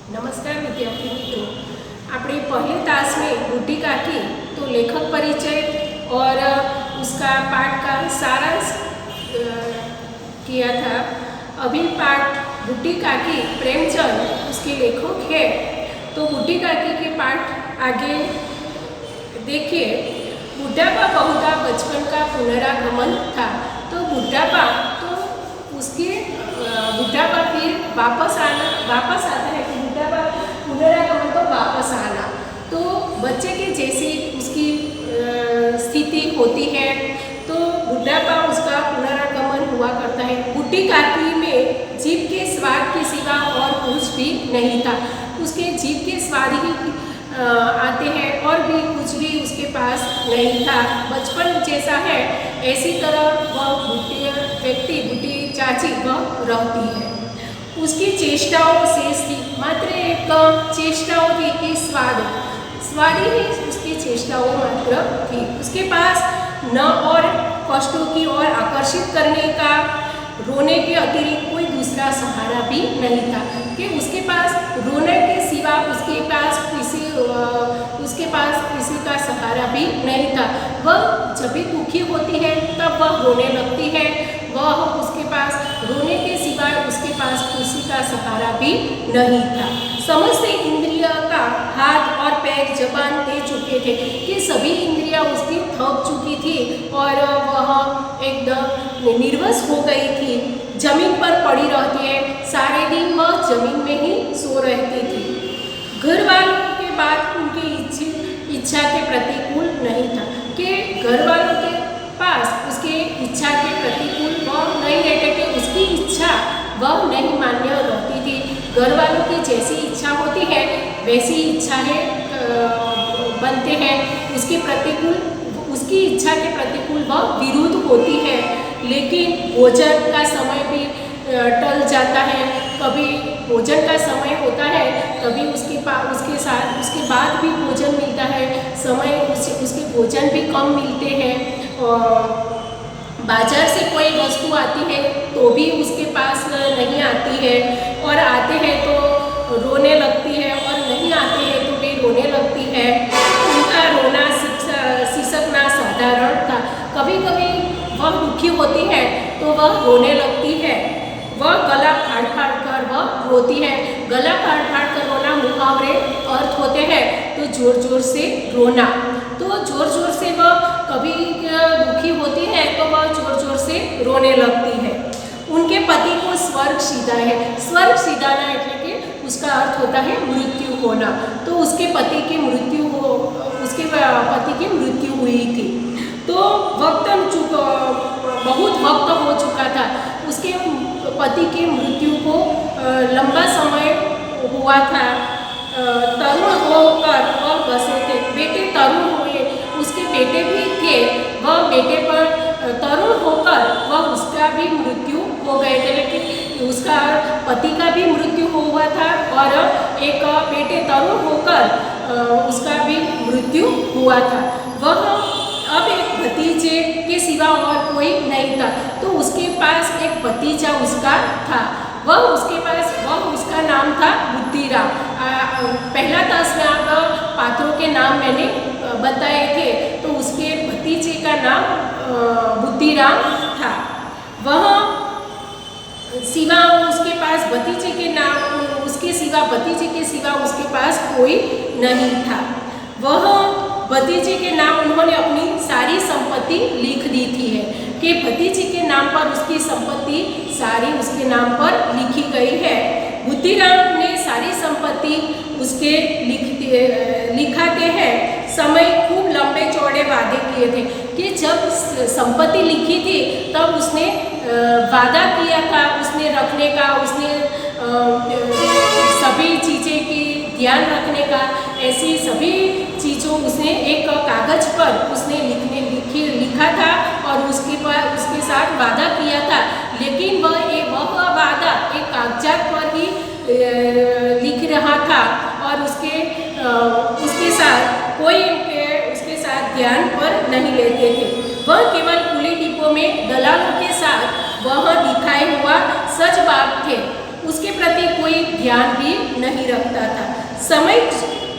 नमस्कार विद्यार्थी मित्रों, अपने पहले तास में बूटी काकी तो लेखक परिचय और उसका पाठ का सारांश किया था। अभी पाठ बूटी काकी प्रेमचंद उसके लेखक है, तो बूटी काकी के पाठ आगे देखिए। बुढ़ापा बहुधा बचपन का पुनरागमन था। तो बुढ़ापा तो उसके बुढ़ापा फिर वापस आता है कि बुढ़ापा पुनरागमन तो वापस आना। तो बच्चे की जैसी उसकी स्थिति होती है तो बुढ़ापा उसका पुनरागमन हुआ करता है। बूटी काकी में जीभ के स्वाद के सिवा और कुछ भी नहीं था। उसके जीभ के स्वाद ही आते हैं और भी कुछ भी उसके पास नहीं था। बचपन जैसा है ऐसी तरह वह बूटी चाची वह रहती है। उसकी चेष्टाओं शेष थी, मात्र एक चेष्टाओं थी कि स्वाद ही उसकी चेष्टाओं मात्र थी। उसके पास न और कष्टों की ओर आकर्षित करने का रोने के अतिरिक्त कोई दूसरा सहारा भी नहीं था कि उसके पास रोने के सिवा उसके पास किसी का सहारा भी नहीं था। वह जब भी दुखी होती है तब वह रोने लगती है। वह उसके पास रोने के सिवा उसके पास किसी का सहारा भी नहीं था। समस्त इंद्रिय का हाथ और पैर जबान दे चुके थे कि सभी इंद्रियां उसकी थक चुकी थी और वह एकदम निर्वस हो गई थी। जमीन पर पड़ी रहती है, सारे दिन वह जमीन में ही सो रहती थी। घर वालों के बात उनकी इच्छा के प्रतिकूल नहीं था कि घर वालों के पास उसके इच्छा के प्रतिकूल वह नहीं रहते कि उसकी इच्छा वह नहीं मान्य रहती थी। घर वालों की जैसी इच्छा होती है वैसी इच्छाएं बनते हैं। उसकी इच्छा के प्रतिकूल वह विरुद्ध होती है। लेकिन भोजन का समय भी टल जाता है। कभी भोजन का समय होता है, कभी उसके बाद भी भोजन मिलता है। उसके भोजन भी कम मिलते हैं। बाजार से कोई वस्तु आती है तो भी उसके पास नहीं आती है, और आते हैं तो रोने लगती है और नहीं आते हैं तो भी रोने लगती है। उनका रोना सिसकना साधारण था। कभी कभी वह दुखी होती है तो वह रोने लगती है। वह गला फाड़ फाड़ कर वह रोती है। गला फाड़ फाड़ कर रोना मुहावरे अर्थ होते हैं तो जोर जोर से रोना। तो जोर जोर से वह कभी दुखी होती है तो वह जोर जोर से रोने लगती है। उनके पति को स्वर्ग सीधा है। स्वर्ग सीधाना એટલે કે उसका अर्थ होता है मृत्यु होना। तो उसके पति की मृत्यु हुई थी। तो बहुत वक्त हो चुका था। उसके पति की मृत्यु को लंबा समय हुआ था। तरुण होकर वह बसे थे। बेटे तरुण हुए, उसके बेटे भी थे। वह बेटे पर तरुण होकर वह उसका भी मृत्यु हो गए थे। लेकिन उसका पति का भी मृत्यु हुआ था और एक बेटे तरुण होकर उसका भी मृत्यु हुआ था। वह अब एक भतीजे के सिवा और कोई नहीं था। तो उसके पास एक भतीजा उसका था। उसका नाम था बुद्धिराम। पहला तास में आप पात्रों के नाम मैंने बताए थे, तो उसके भतीजे का नाम बुद्धिराम था। वह सिवा उसके पास भतीजे के सिवा उसके पास कोई नहीं था। वह भतीजे के नाम उन्होंने अपनी सारी संपत्ति लिख दी थी है कि भतीजे के नाम पर उसकी संपत्ति सारी उसके नाम पर लिखी गई है। बुद्धिराम ने सारी संपत्ति उसके लिखाते हैं समय खूब लंबे चौड़े वादे किए थे कि जब संपत्ति लिखी थी तब उसने वादा किया था उसने रखने का, उसने सभी चीज़ें की ध्यान रखने का। ऐसी सभी चीज़ों उसने एक कागज पर उसने लिखा था और उसके साथ वादा किया था। लेकिन वह वादा एक कागजात पर ही लिख रहा था और उसके साथ ध्यान पर नहीं लेते थे। वह केवल खुले डिब्बों में दलालों के साथ वह दिखाए हुआ सच बात थे। उसके प्रति कोई ध्यान भी नहीं रखता था। समय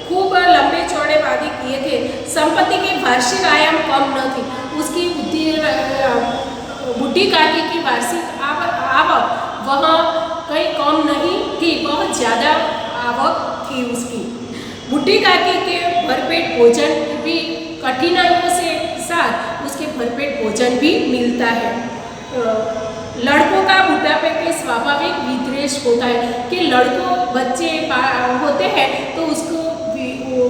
खूब लंबे चौड़े वादे किए थे। संपत्ति के वार्षिक आयाम कम न थी। उसकी बुढ़ी काकी की वार्षिक आवक वह कहीं कम नहीं थी, बहुत ज़्यादा आवक थी उसकी। बुढ़ी काकी के भरपेट भोजन भी कठिनाइयों से साथ उसके भरपेट भोजन भी मिलता है। लड़कों का बुढ़ापे के स्वाभाविक विद्वेष होता है कि लड़कों बच्चे होते हैं तो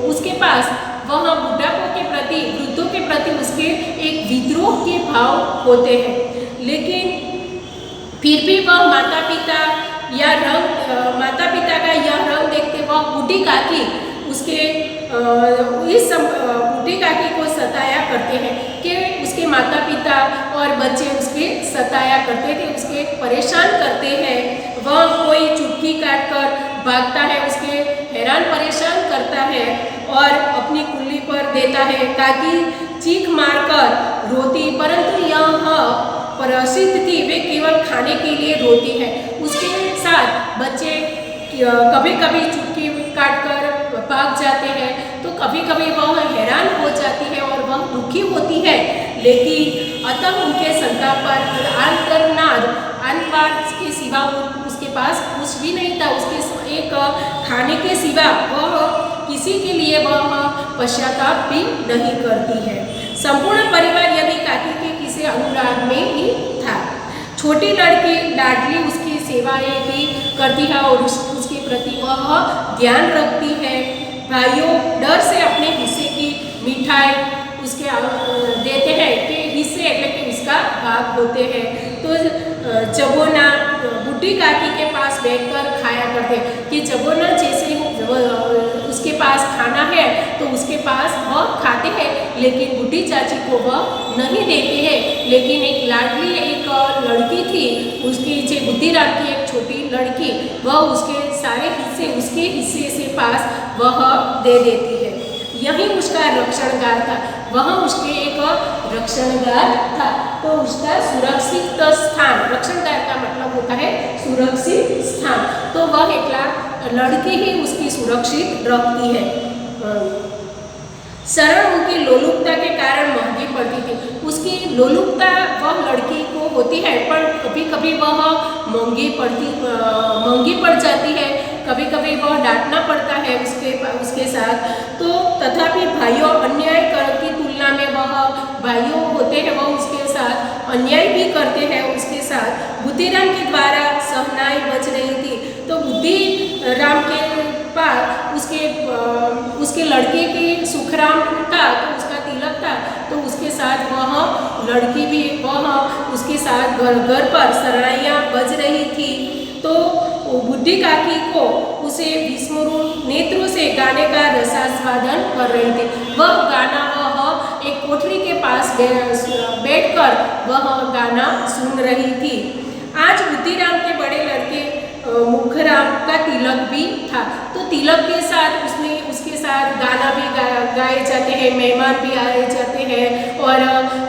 उसके पास वह बुढ़ापों के प्रति, वृद्धों के प्रति उसके एक विद्रोह के भाव होते हैं। लेकिन फिर भी वह माता पिता का यह रंग देखते वह बूढ़ी काकी उसके इस बूढ़ी काकी को सताया करते हैं कि उसके माता पिता और बच्चे उसके सताया करते थे, उसके परेशान करते हैं। वह कोई चुटकी काट कर भागता है, उसके हैरान परेशान करता है और अपनी कुल्ली पर देता है ताकि चीख मारकर रोती, परंतु यह प्रसिद्ध थी, वे केवल खाने के लिए रोती है। उसके साथ बच्चे कभी कभी चुटकी काट कर भाग जाते हैं तो कभी कभी वह हैरान हो जाती है और वह दुखी होती है। लेकिन अतः उनके संताप पर अंतवाद के सिवा उसके पास कुछ भी नहीं था। उसके एक खाने के सिवा वह किसी के लिए वह पश्चाताप भी नहीं करती है। संपूर्ण परिवार यदि काकी के किसी अनुराग में ही था। छोटी लड़की लाडली उसकी सेवाएं भी करती है और उसके प्रति वह ध्यान रखती है। भाइयों डर से अपने हिस्से की मिठाई उसके देते हैं कि हिस्से मतलब कि उसका भाग होते हैं। तो जबोना बुढ़ी काकी के पास बैठकर खाया करते कि जबोना जैसे उसके पास खाना है तो उसके पास वह खाते हैं, लेकिन बुढ़ी चाची को वह नहीं देते हैं। लेकिन एक लाडली एक लड़की थी, उसकी जो बुद्धिराम की एक छोटी लड़की, वह उसके सारे हिस्से उसके हिस्से से पास वह दे देती है। यही उसका रक्षणगार था, वह उसके एक रक्षणगार था। तो उसका सुरक्षित स्थान, रक्षणगार का मतलब होता है सुरक्षित स्थान, तो वह एक लड़की ही उसकी सुरक्षित रखती है। शरण उनकी लोलुपता के कारण महंगी पड़ती थी। उसकी लोलुपता वह लड़की को होती है, पर कभी कभी वह महंगी पड़ जाती है, कभी कभी वह डांटना पड़ता है उसके साथ। तो तथापि भाइयों अन्याय कर की तुलना में वह भाइयों होते हैं वह उसके साथ अन्याय भी करते हैं। उसके साथ बुद्धिराम के द्वारा सहनाई बच रही थी। तो बुद्धिराम के पास उसके लड़के के सुखराम था, तो उसका तिलक था, तो उसके साथ वह लड़की भी वह उसके साथ घर पर शरणाइयाँ बज रही थी। तो बुढ़ी काकी को उसे विस्मृण नेत्रों से गाने का रसास्वादन कर रही थी। वह गाना वह एक कोठरी के पास बैठकर वह गाना सुन रही थी। आज बुद्धिराम के बड़े लड़के मुखराम का तिलक भी था, तो तिलक के साथ उसके साथ गाना भी गाए जाते हैं, मेहमान भी आए जाते हैं और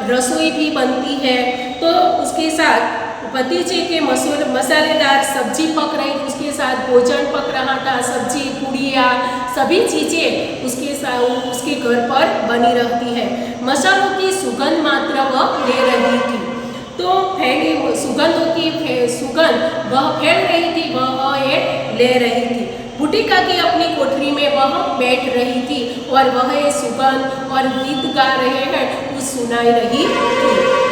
रसोई भी बनती है। तो उसके साथ भतीजे के मसालेदार सब्जी पक रही, उसके साथ भोजन पक रहा था, सब्जी पूड़ियाँ सभी चीज़ें उसके घर पर बनी रहती है। मसालों की सुगंध मात्र वह ले रही थी, तो फैली सुगंधों की सुगंध वह फैल रही थी, वह ये ले रही थी। बुढ़ी काकी अपनी कोठरी में वह बैठ रही थी और वह ये सुगंध और गीत गा रहे हैं उस सुनाई रही थी।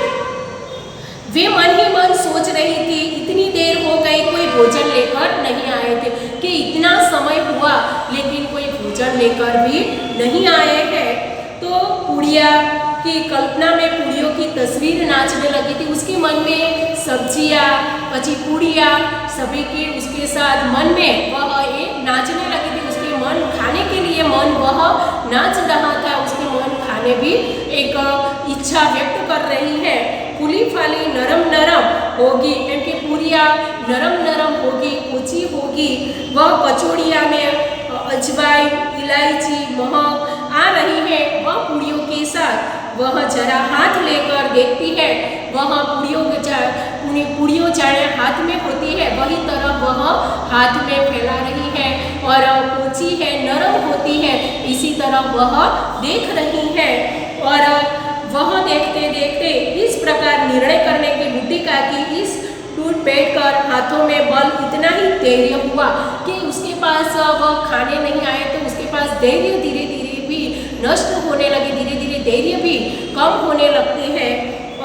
वे मन ही मन सोच रही थी, इतनी देर हो गई कोई भोजन लेकर नहीं आए थे, कि इतना समय हुआ लेकिन कोई भोजन लेकर भी नहीं आए हैं। तो पुड़िया की कल्पना में पुड़ियों की तस्वीर नाचने लगी थी। उसके मन में सब्जियाँ पची पुड़िया सभी की उसके साथ मन में वह एक नाचने लगी थी। उसके मन खाने के लिए मन वह नाच रहा था, उसके मन खाने भी एक इच्छा व्यक्त कर रही है। फूली फाली नरम नरम होगी, क्योंकि पूरिया नरम नरम होगी, ऊंची होगी। वह कचौड़िया में अजवाइन इलायची महक आ रही है। वह पूड़ियों के साथ वह जरा हाथ लेकर देखती है, वह पुड़ियों जाने हाथ में होती है वही तरह वह हाथ में फैला रही है, और पोची है नरम होती है इसी तरह वह देख रही है। और वह देखते देखते इस प्रकार निर्णय करने की बुद्धि का कि इस टूट बैठकर हाथों में बल इतना ही धैर्य हुआ कि उसके पास वह खाने नहीं आए तो उसके पास धैर्य धीरे धीरे भी नष्ट होने लगे, धीरे धीरे धैर्य भी कम होने लगते हैं,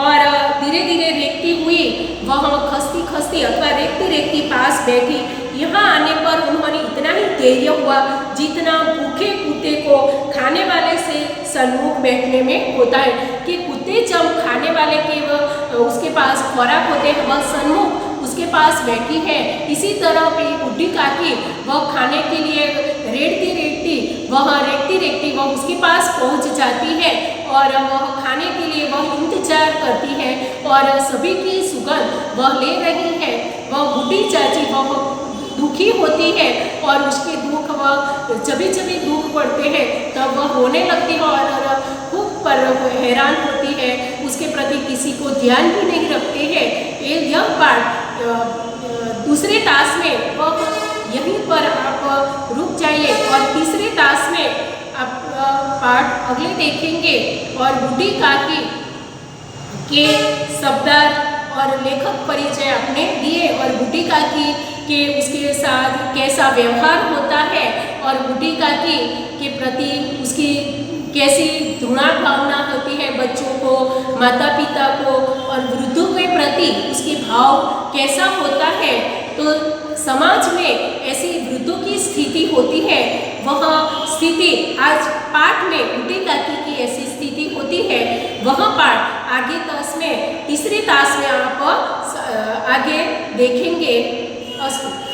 और धीरे धीरे रेखती हुई वह खसती खसती अथवा रेखती रेखती पास बैठी। यहाँ आने पर उन्होंने इतना ही धैर्य हुआ जितना भूखे कुत्ते को खाने वाले से सन्मुख बैठने में होता है, कि कुत्ते जब खाने वाले के उसके पास खुराक होते हैं वह सन्मुख उसके पास बैठी है, इसी तरह भी बुढ़ी काकी वह खाने के लिए रेखती रेखती वह उसके पास पहुंच जाती है, और वह खाने के लिए वह इंतजार करती है, और सभी की सुगंध वह ले रही है। वह बुढ़ी चाची वह दुखी होती है, और उसके दुख वह जब दुख पड़ते हैं तब वह रोने लगती है और खूब पर हैरान होती है, उसके प्रति किसी को ध्यान भी नहीं रखते हैं। यह पाठ दूसरे तास में वह यहीं पर आप रुक जाइए, और तीसरे तास में आप पाठ अगले देखेंगे, और बुढ़ी काकी के शब्दार्थ और लेखक परिचय आपने दिए, और बुढ़ी काकी के उसके साथ कैसा व्यवहार होता है, और बुढ़ी काकी के प्रति उसकी कैसी घृणा भावना होती है, बच्चों को, माता पिता को और वृद्धों के प्रति उसके भाव कैसा होता है। तो समाज में ऐसी वृद्धों की स्थिति होती है, वह स्थिति आज पाठ में बुढ़ी काकी की ऐसी स्थिति होती है, वह पाठ आगे तास में तीसरे तास में आप आगे देखेंगे। अस्तु।